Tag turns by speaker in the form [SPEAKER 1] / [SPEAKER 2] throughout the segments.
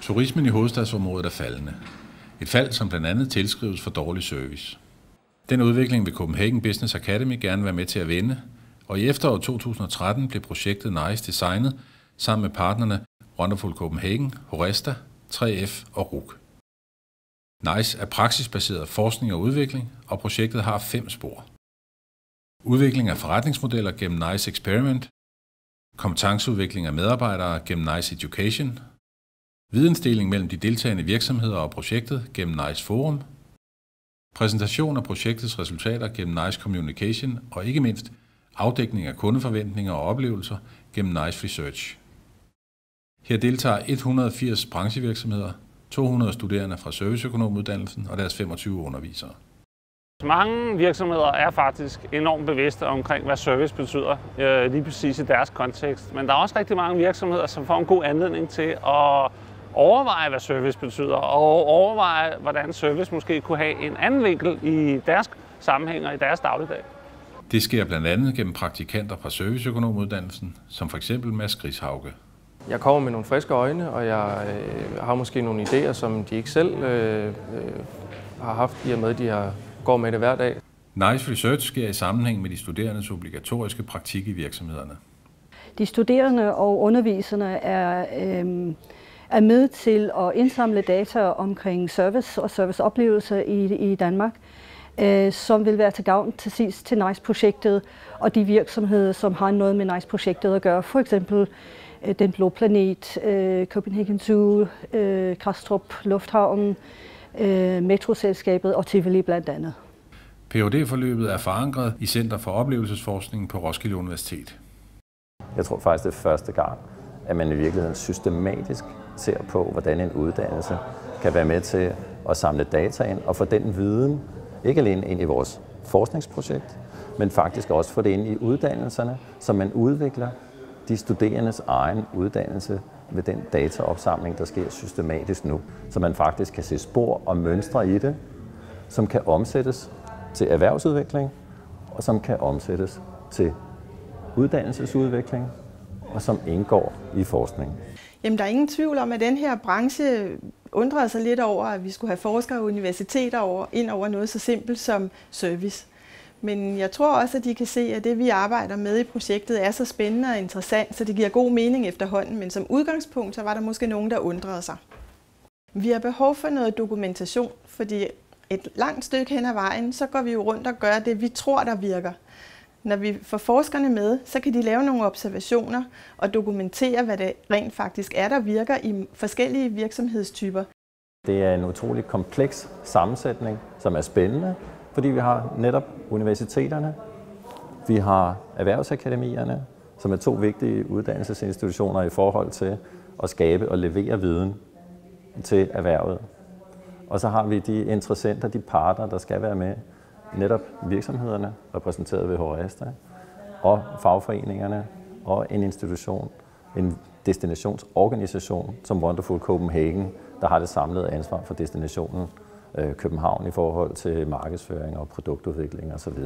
[SPEAKER 1] Turismen i hovedstadsområdet er faldende. Et fald, som blandt andet tilskrives for dårlig service. Den udvikling vil Copenhagen Business Academy gerne være med til at vende, og i efteråret 2013 blev projektet NICE designet sammen med partnerne Wonderful Copenhagen, Horesta, 3F og RUC. NICE er praksisbaseret forskning og udvikling, og projektet har 5 spor. Udvikling af forretningsmodeller gennem NICE Experiment, kompetenceudvikling af medarbejdere gennem NICE Education, vidensdeling mellem de deltagende virksomheder og projektet gennem NICE Forum, præsentation af projektets resultater gennem NICE Communication og ikke mindst afdækning af kundeforventninger og oplevelser gennem NICE Research. Her deltager 180 branchevirksomheder, 200 studerende fra serviceøkonomuddannelsen og deres 25 undervisere.
[SPEAKER 2] Mange virksomheder er faktisk enormt bevidste omkring, hvad service betyder, lige præcis i deres kontekst. Men der er også rigtig mange virksomheder, som får en god anledning til at overveje, hvad service betyder, og overveje, hvordan service måske kunne have en anden vinkel i deres sammenhæng og i deres dagligdag.
[SPEAKER 1] Det sker blandt andet gennem praktikanter fra serviceøkonomuddannelsen, som f.eks. Mads Grishauge.
[SPEAKER 3] Jeg kommer med nogle friske øjne, og jeg har måske nogle idéer, som de ikke selv har haft, i og med at de går med det hver dag.
[SPEAKER 1] NICE Research sker i sammenhæng med de studerendes obligatoriske praktik i virksomhederne.
[SPEAKER 4] De studerende og underviserne er med til at indsamle data omkring service og serviceoplevelser i Danmark, som vil være til gavn til sidst til NICE-projektet og de virksomheder, som har noget med NICE-projektet at gøre. For eksempel Den Blå Planet, Copenhagen Zoo, Kastrup Lufthavn, Metroselskabet og Tivoli blandt andet.
[SPEAKER 1] Ph.D.-forløbet er forankret i Center for Oplevelsesforskning på Roskilde Universitet.
[SPEAKER 5] Jeg tror faktisk, det er første gang, at man i virkeligheden systematisk ser på, hvordan en uddannelse kan være med til at samle data ind og få den viden, ikke alene ind i vores forskningsprojekt, men faktisk også få det ind i uddannelserne, så man udvikler de studerendes egen uddannelse med den dataopsamling, der sker systematisk nu. Så man faktisk kan se spor og mønstre i det, som kan omsættes til erhvervsudvikling, og som kan omsættes til uddannelsesudvikling, og som indgår i forskningen.
[SPEAKER 6] Jamen, der er ingen tvivl om, at den her branche undrede sig lidt over, at vi skulle have forskere og universiteter ind over noget så simpelt som service. Men jeg tror også, at de kan se, at det, vi arbejder med i projektet, er så spændende og interessant, så det giver god mening efterhånden. Men som udgangspunkt, så var der måske nogen, der undrede sig. Vi har behov for noget dokumentation, fordi et langt stykke hen ad vejen, så går vi jo rundt og gør det, vi tror, der virker. Når vi får forskerne med, så kan de lave nogle observationer og dokumentere, hvad det rent faktisk er, der virker i forskellige virksomhedstyper.
[SPEAKER 5] Det er en utrolig kompleks sammensætning, som er spændende, fordi vi har netop universiteterne, vi har erhvervsakademierne, som er 2 vigtige uddannelsesinstitutioner i forhold til at skabe og levere viden til erhvervet. Og så har vi de interessenter, de parter, der skal være med, netop virksomhederne, repræsenteret ved Horesta, og fagforeningerne, og en institution, en destinationsorganisation som Wonderful Copenhagen, der har det samlede ansvar for destinationen København i forhold til markedsføring og produktudvikling osv.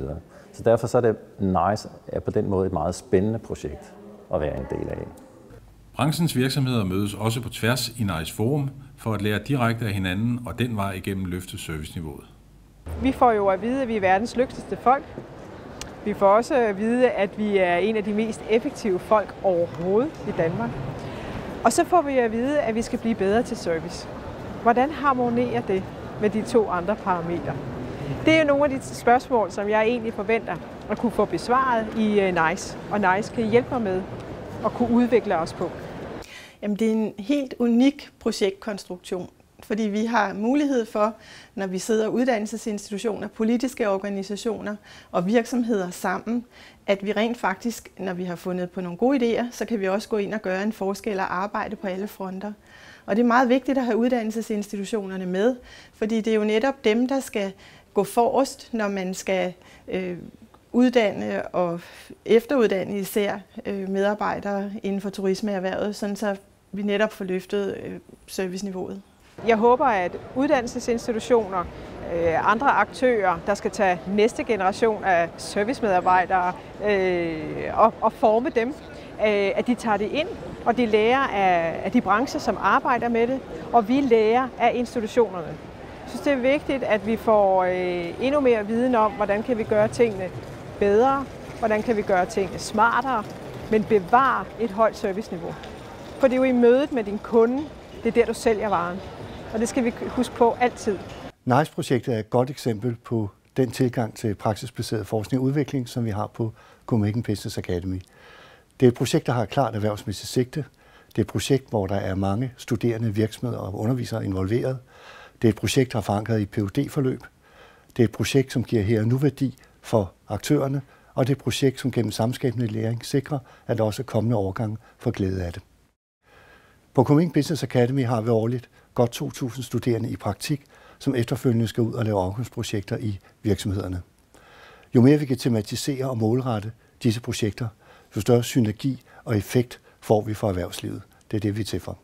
[SPEAKER 5] Så derfor så er det NICE er på den måde et meget spændende projekt at være en del af.
[SPEAKER 1] Branchens virksomheder mødes også på tværs i NICE Forum for at lære direkte af hinanden og den vej igennem løfte serviceniveauet.
[SPEAKER 7] Vi får jo at vide, at vi er verdens lykkeligste folk. Vi får også at vide, at vi er en af de mest effektive folk overhovedet i Danmark. Og så får vi at vide, at vi skal blive bedre til service. Hvordan harmonerer det med de 2 andre parametre? Det er jo nogle af de spørgsmål, som jeg egentlig forventer at kunne få besvaret i NICE. Og NICE kan hjælpe mig med at kunne udvikle os på.
[SPEAKER 6] Jamen, det er en helt unik projektkonstruktion. Fordi vi har mulighed for, når vi sidder uddannelsesinstitutioner, politiske organisationer og virksomheder sammen, at vi rent faktisk, når vi har fundet på nogle gode idéer, så kan vi også gå ind og gøre en forskel og arbejde på alle fronter. Og det er meget vigtigt at have uddannelsesinstitutionerne med, fordi det er jo netop dem, der skal gå forrest, når man skal uddanne og efteruddanne især medarbejdere inden for turismeerhvervet, sådan så vi netop får løftet serviceniveauet.
[SPEAKER 7] Jeg håber, at uddannelsesinstitutioner, andre aktører, der skal tage næste generation af servicemedarbejdere og forme dem, at de tager det ind og de lærer af de brancher, som arbejder med det, og vi lærer af institutionerne. Jeg synes, det er vigtigt, at vi får endnu mere viden om, hvordan kan vi gøre tingene bedre, hvordan kan vi gøre tingene smartere, men bevare et højt serviceniveau. For det er jo i mødet med din kunde, det er der, du sælger varen. Og det skal vi huske på altid.
[SPEAKER 8] NICE-projektet er et godt eksempel på den tilgang til praksisbaseret forskning og udvikling, som vi har på Copenhagen Business Academy. Det er et projekt, der har et klart erhvervsmæssigt sigte. Det er et projekt, hvor der er mange studerende, virksomheder og undervisere involveret. Det er et projekt, der er forankret i PhD-forløb. Det er et projekt, som giver her og nu værdi for aktørerne, og det er et projekt, som gennem samskabende læring sikrer, at også kommende årgange får glæde af det. På Copenhagen Business Academy har vi årligt godt 2.000 studerende i praktik, som efterfølgende skal ud og lave afgangsprojekter i virksomhederne. Jo mere vi kan tematisere og målrette disse projekter, jo større synergi og effekt får vi for erhvervslivet. Det er det, vi er til for.